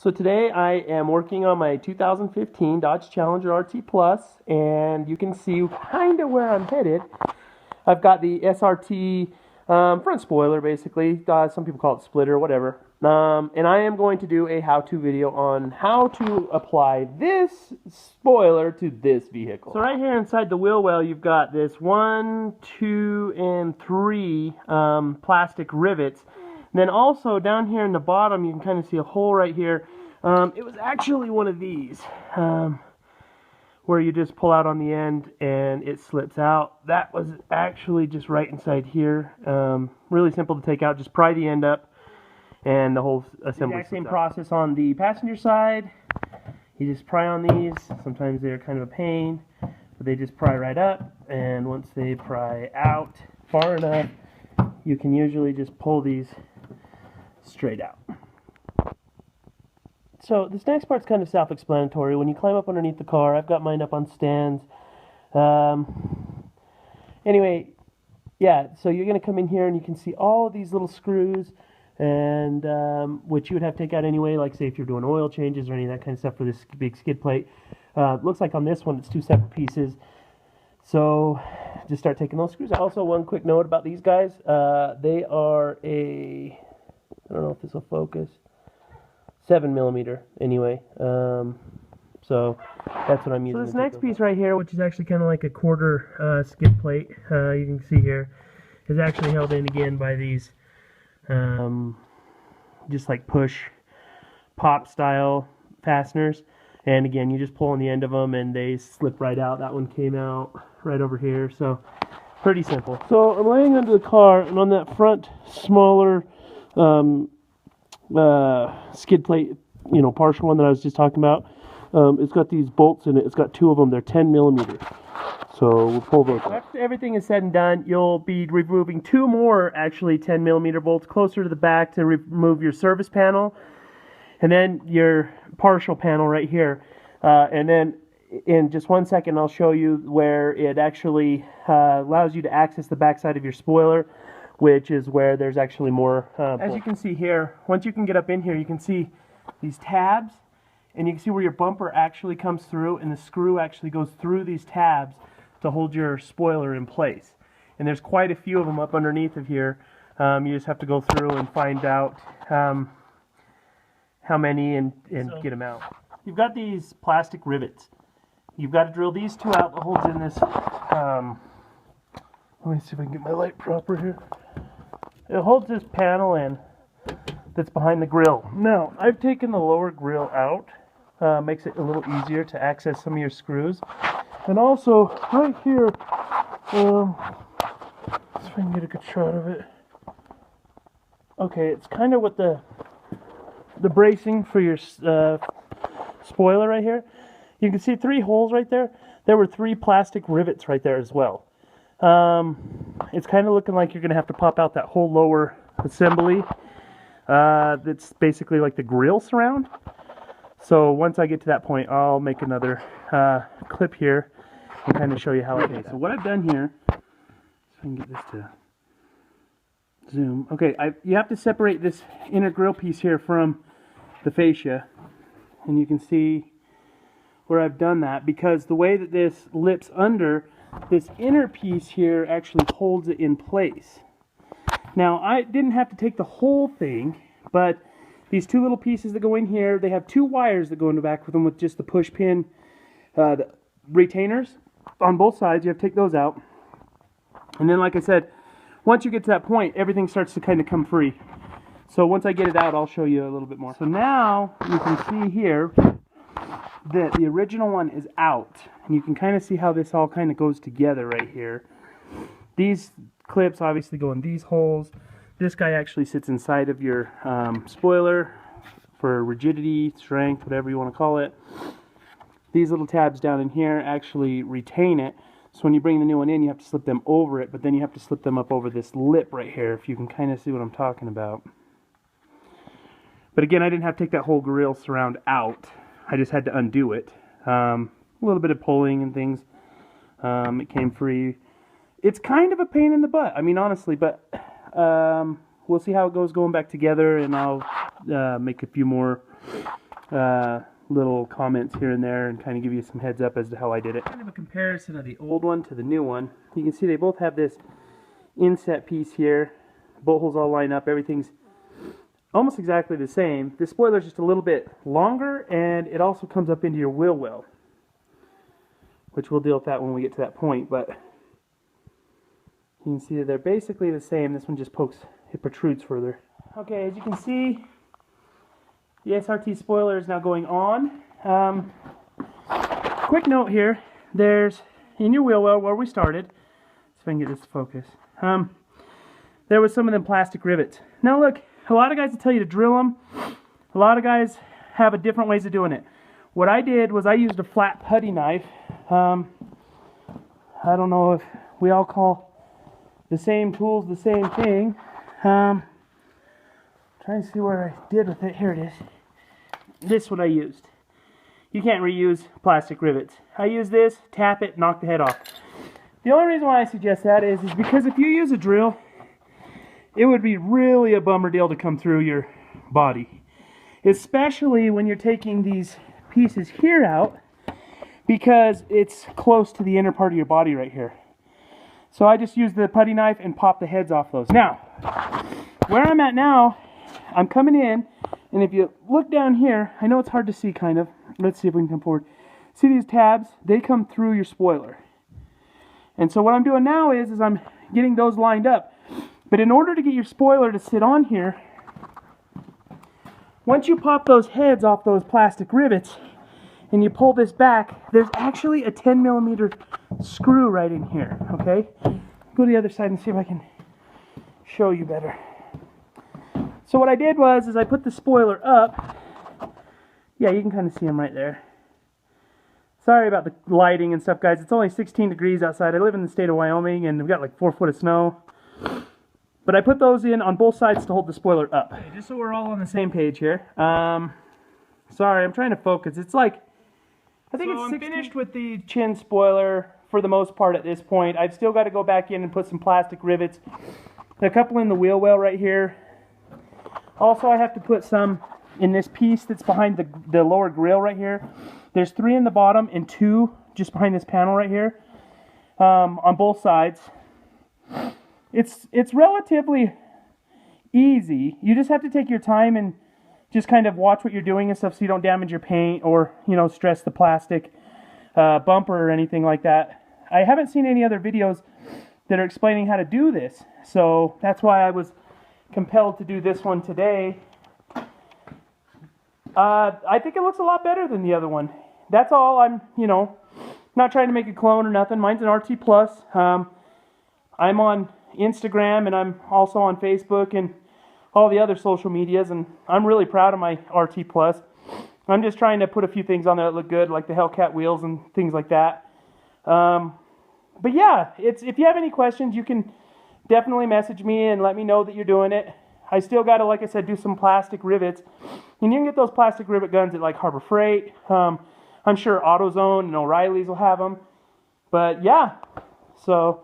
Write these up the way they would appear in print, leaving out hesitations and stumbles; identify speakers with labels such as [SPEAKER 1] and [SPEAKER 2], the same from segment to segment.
[SPEAKER 1] So today I am working on my 2015 Dodge Challenger RT Plus, and you can see kind of where I'm headed. I've got the SRT front spoiler, basically. Some people call it splitter, whatever. And I am going to do a how-to video on how to apply this spoiler to this vehicle. So right here inside the wheel well, you've got this 1, 2, and 3 plastic rivets. And then also down here in the bottom, you can kind of see a hole right here. It was actually one of these where you just pull out on the end and it slips out. That was actually just right inside here. Really simple to take out. Just pry the end up and the whole assembly. Exact same process on the passenger side. You just pry on these. Sometimes they're kind of a pain, but they just pry right up, and once they pry out far enough, you can usually just pull these straight out. So this next part's kind of self-explanatory. When you climb up underneath the car, I've got mine up on stands. Anyway, yeah, so you're going to come in here and you can see all of these little screws, and which you would have to take out anyway, like say if you're doing oil changes or any of that kind of stuff for this big skid plate. Looks like on this one it's two separate pieces. So just start taking those screws out. Also, one quick note about these guys. They are a, I don't know if this will focus, 7mm anyway. So that's what I'm using. So this next piece right here, which is actually kind of like a quarter skid plate, you can see here, is actually held in again by these just like push pop style fasteners. And again, you just pull on the end of them and they slip right out. That one came out right over here. So pretty simple. So I'm laying under the car, and on that front smaller skid plate, you know, partial one that I was just talking about, it's got these bolts in it. It's got two of them. They're 10mm. So we'll pull those out. After everything is said and done, you'll be removing two more actually 10mm bolts closer to the back to remove your service panel, and then your partial panel right here. And then in just 1 second, I'll show you where it actually allows you to access the backside of your spoiler, which is where there's actually more. As you can see here, once you can get up in here, you can see these tabs, and you can see where your bumper actually comes through, and the screw actually goes through these tabs to hold your spoiler in place. And there's quite a few of them up underneath of here. You just have to go through and find out how many and get them out. You've got these plastic rivets. You've got to drill these two out that holds in this. Let me see if I can get my light proper here. It holds this panel in that's behind the grill. Now, I've taken the lower grill out. Makes it a little easier to access some of your screws. And also, right here, let's see if I can get a good shot of it. Okay, it's kind of with the bracing for your spoiler right here. You can see 3 holes right there. There were 3 plastic rivets right there as well. It's kind of looking like you're going to have to pop out that whole lower assembly. That's basically like the grill surround. So once I get to that point, I'll make another clip here and kind of show you how I do it. So what I've done here, so I can get this to zoom. Okay, you have to separate this inner grill piece here from the fascia, and you can see where I've done that, because the way that this lips under, this inner piece here actually holds it in place. Now, I didn't have to take the whole thing, but these 2 little pieces that go in here, they have 2 wires that go in the back with them, with just the push pin the retainers on both sides. You have to take those out. And then, like I said, once you get to that point, everything starts to kind of come free. So once I get it out, I'll show you a little bit more. So now you can see here that the original one is out, and you can kind of see how this all kind of goes together right here. These clips obviously go in these holes. This guy actually sits inside of your spoiler for rigidity, strength, whatever you want to call it. These little tabs down in here actually retain it. So when you bring the new one in, you have to slip them over it, but then you have to slip them up over this lip right here, if you can kind of see what I'm talking about. But again, I didn't have to take that whole grill surround out. I just had to undo it. A little bit of pulling and things. It came free. It's kind of a pain in the butt, I mean, honestly, but we'll see how it goes going back together, and I'll make a few more little comments here and there and kind of give you some heads up as to how I did it. Kind of a comparison of the old one to the new one. You can see they both have this inset piece here. Bolt holes all line up. Everything's almost exactly the same. This spoiler is just a little bit longer, and it also comes up into your wheel well, which we'll deal with that when we get to that point. But you can see that they're basically the same. This one just it protrudes further. Okay, as you can see, the SRT spoiler is now going on. Quick note here, there's, in your wheel well where we started, see if I can get this to focus, there was some of them plastic rivets. Now look, a lot of guys will tell you to drill them. A lot of guys have a different ways of doing it. What I did was I used a flat putty knife. I don't know if we all call the same tools the same thing. Trying to see where I did with it. Here it is. This is what I used. You can't reuse plastic rivets. I use this, tap it, knock the head off. The only reason why I suggest that is because if you use a drill, it would be really a bummer deal to come through your body. Especially when you're taking these pieces here out, because it's close to the inner part of your body right here. So I just use the putty knife and pop the heads off those. Now, where I'm at now, I'm coming in, and if you look down here, I know it's hard to see kind of. Let's see if we can come forward. See these tabs? They come through your spoiler. And so what I'm doing now is I'm getting those lined up. But in order to get your spoiler to sit on here, once you pop those heads off those plastic rivets and you pull this back, there's actually a 10mm screw right in here, okay? Go to the other side and see if I can show you better. So what I did was I put the spoiler up. Yeah, you can kind of see them right there. Sorry about the lighting and stuff, guys. It's only 16 degrees outside. I live in the state of Wyoming, and we've got like 4 foot of snow. But I put those in on both sides to hold the spoiler up. Okay, just so we're all on the same page here. Sorry, I'm trying to focus. It's like, I think I'm finished with the chin spoiler for the most part at this point. I've still got to go back in and put some plastic rivets. A couple in the wheel well right here. Also, I have to put some in this piece that's behind the lower grill right here. There's 3 in the bottom and 2 just behind this panel right here, on both sides. It's relatively easy. You just have to take your time and just kind of watch what you're doing and stuff so you don't damage your paint or, you know, stress the plastic bumper or anything like that. I haven't seen any other videos that are explaining how to do this, so that's why I was compelled to do this one today. I think it looks a lot better than the other one. That's all. I'm, you know, not trying to make a clone or nothing. Mine's an RT Plus. I'm on Instagram, and I'm also on Facebook and all the other social medias, and I'm really proud of my RT Plus. I'm just trying to put a few things on there that look good, like the Hellcat wheels and things like that. But yeah, if you have any questions, you can definitely message me and let me know that you're doing it. I still got to, like I said, do some plastic rivets. And you can get those plastic rivet guns at like Harbor Freight. I'm sure AutoZone and O'Reilly's will have them. But yeah, so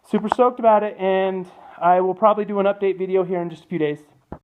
[SPEAKER 1] super stoked about it, and I will probably do an update video here in just a few days.